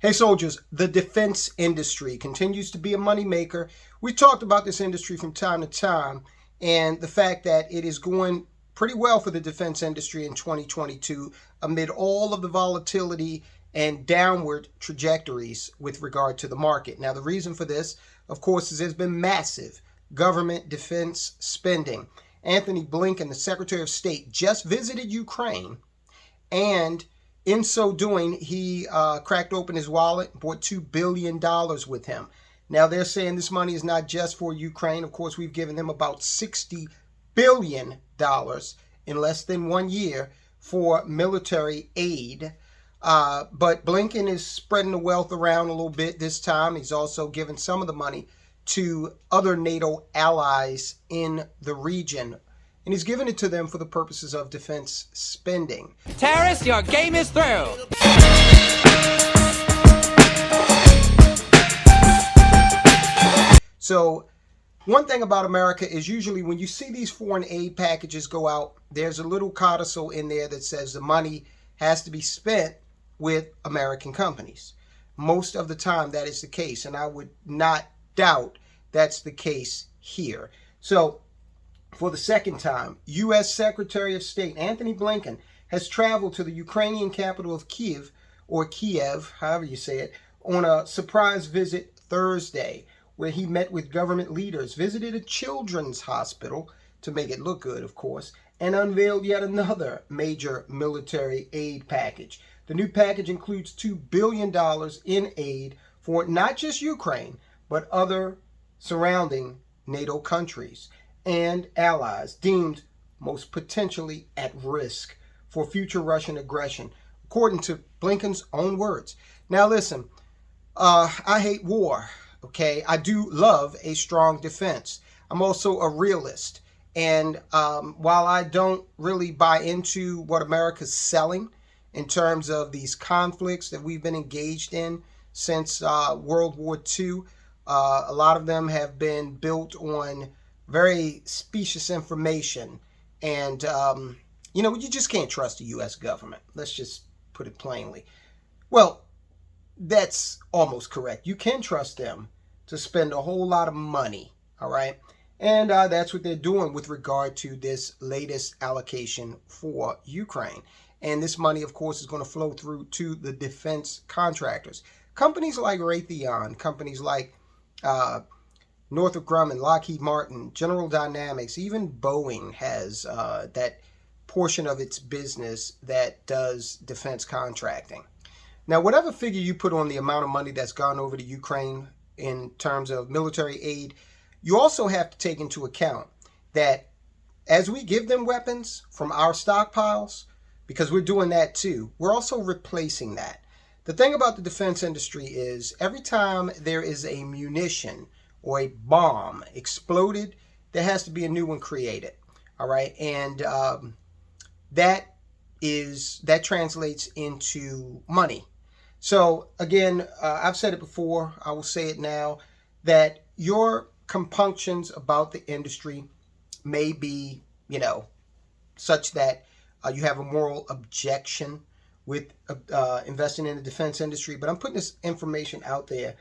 Hey soldiers, the defense industry continues to be a moneymaker. We talked about this industry from time to time and the fact that it is going pretty well for the defense industry in 2022 amid all of the volatility and downward trajectories with regard to the market. Now, the reason for this, of course, is there's been massive government defense spending. Anthony Blinken, the Secretary of State, just visited Ukraine, and in so doing, he cracked open his wallet, brought $2 billion with him. Now, they're saying this money is not just for Ukraine. Of course, we've given them about $60 billion in less than 1 year for military aid. But Blinken is spreading the wealth around a little bit this time. He's also given some of the money to other NATO allies in the region. And he's given it to them for the purposes of defense spending. Terrorists, your game is through. So one thing about America is usually when you see these foreign aid packages go out, there's a little codicil in there that says the money has to be spent with American companies. Most of the time that is the case, and I would not doubt that's the case here. So for the second time, U.S. Secretary of State Anthony Blinken has traveled to the Ukrainian capital of Kiev, or Kiev, however you say it, on a surprise visit Thursday, where he met with government leaders, visited a children's hospital to make it look good, of course, and unveiled yet another major military aid package. The new package includes $2 billion in aid for not just Ukraine, but other surrounding NATO countries and allies deemed most potentially at risk for future Russian aggression, according to Blinken's own words. Now listen, I hate war, okay? I do love a strong defense. I'm also a realist. And while I don't really buy into what America's selling in terms of these conflicts that we've been engaged in since World War II, a lot of them have been built on very specious information, and you just can't trust the U.S. government. Let's just put it plainly. Well, that's almost correct. You can trust them to spend a whole lot of money, all right? And that's what they're doing with regard to this latest allocation for Ukraine. And this money, of course, is going to flow through to the defense contractors. Companies like Raytheon, companies like Northrop Grumman, Lockheed Martin, General Dynamics, even Boeing has that portion of its business that does defense contracting. Now, whatever figure you put on the amount of money that's gone over to Ukraine in terms of military aid, you also have to take into account that as we give them weapons from our stockpiles, because we're doing that too, we're also replacing that. The thing about the defense industry is every time there is a munition or a bomb exploded, there has to be a new one created. All right. And that translates into money. So again, I've said it before, I will say it now, that your compunctions about the industry may be, such that you have a moral objection with investing in the defense industry. But I'm putting this information out there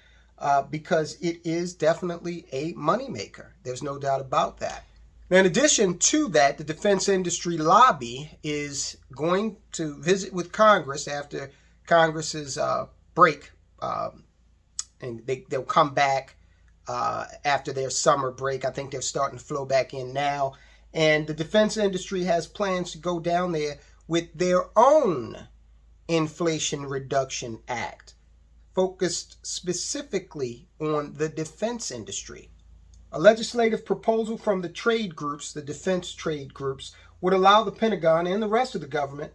because it is definitely a moneymaker. There's no doubt about that. Now, in addition to that, the defense industry lobby is going to visit with Congress after Congress's break, and they'll come back after their summer break. I think they're starting to flow back in now. And the defense industry has plans to go down there with their own Inflation Reduction Act, focused specifically on the defense industry. A legislative proposal from the trade groups, the defense trade groups, would allow the Pentagon and the rest of the government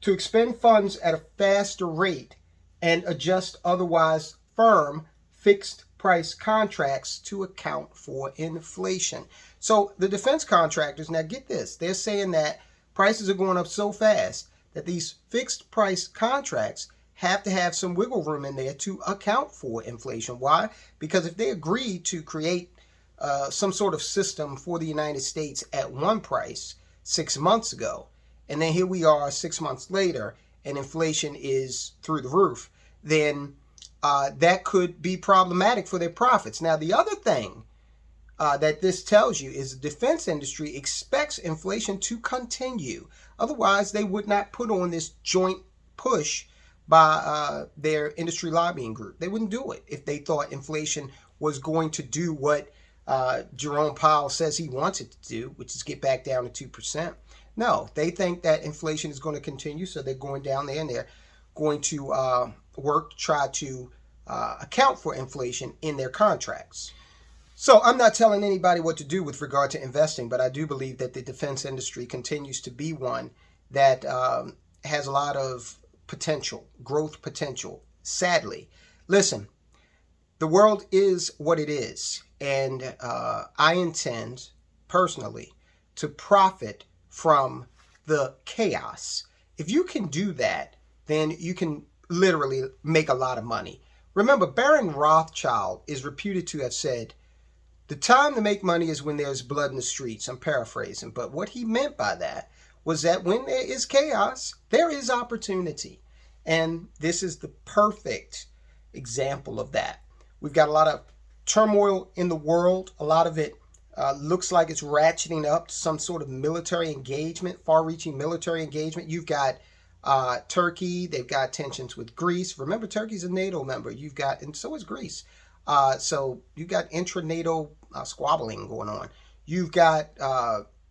to expend funds at a faster rate and adjust otherwise firm fixed price contracts to account for inflation. So the defense contractors, now get this, they're saying that prices are going up so fast that these fixed price contracts have to have some wiggle room in there to account for inflation. Why? Because if they agree to create some sort of system for the United States at one price 6 months ago, and then here we are 6 months later and inflation is through the roof, then that could be problematic for their profits. Now, the other thing that this tells you is the defense industry expects inflation to continue. Otherwise, they would not put on this joint push by their industry lobbying group. They wouldn't do it if they thought inflation was going to do what Jerome Powell says he wants it to do, which is get back down to 2%. No, they think that inflation is going to continue, so they're going down there and they're going to work to try to account for inflation in their contracts. So I'm not telling anybody what to do with regard to investing, but I do believe that the defense industry continues to be one that has a lot of potential, growth potential. Sadly, listen, the world is what it is, and I intend personally to profit from the chaos. If you can do that, then you can literally make a lot of money. Remember, Baron Rothschild is reputed to have said, "The time to make money is when there's blood in the streets." I'm paraphrasing, but what he meant by that was that when there is chaos, there is opportunity. And this is the perfect example of that. We've got a lot of turmoil in the world. A lot of it looks like it's ratcheting up to some sort of military engagement, far-reaching military engagement. You've got Turkey. They've got tensions with Greece. Remember, Turkey's a NATO member. You've got, and so is Greece. So you've got intra-NATO squabbling going on. You've got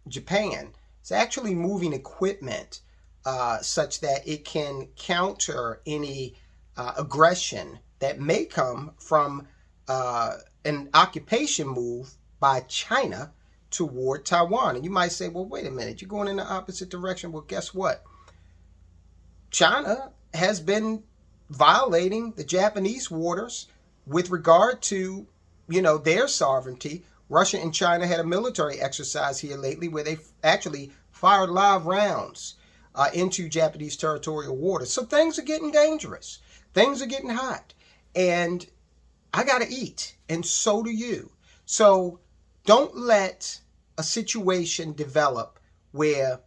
Japan. It's actually moving equipment such that it can counter any aggression that may come from an occupation move by China toward Taiwan. And you might say, well, wait a minute, you're going in the opposite direction. Well, guess what? China has been violating the Japanese waters with regard to, their sovereignty. Russia and China had a military exercise here lately where they actually fired live rounds into Japanese territorial waters. So things are getting dangerous. Things are getting hot. And I got to eat. And so do you. So don't let a situation develop where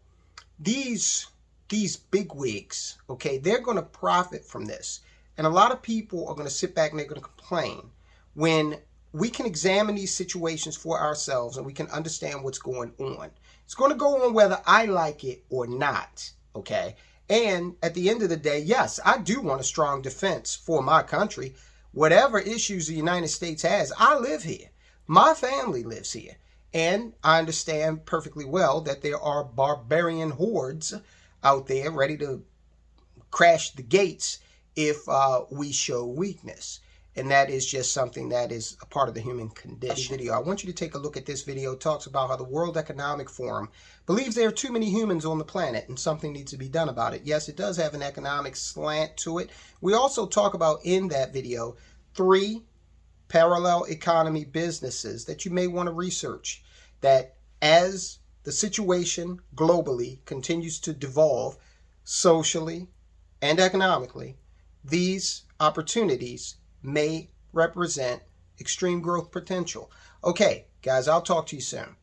these bigwigs, okay, they're going to profit from this. And a lot of people are going to sit back and they're going to complain when we can examine these situations for ourselves and we can understand what's going on. It's going to go on whether I like it or not, okay? And at the end of the day, yes, I do want a strong defense for my country. Whatever issues the United States has, I live here. My family lives here. And I understand perfectly well that there are barbarian hordes out there ready to crash the gates if we show weakness. And that is just something that is a part of the human condition. I want you to take a look at this video. It talks about how the World Economic Forum believes there are too many humans on the planet and something needs to be done about it. Yes, it does have an economic slant to it. We also talk about in that video 3 parallel economy businesses that you may want to research, that as the situation globally continues to devolve socially and economically, these opportunities may represent extreme growth potential. Okay, guys, I'll talk to you soon.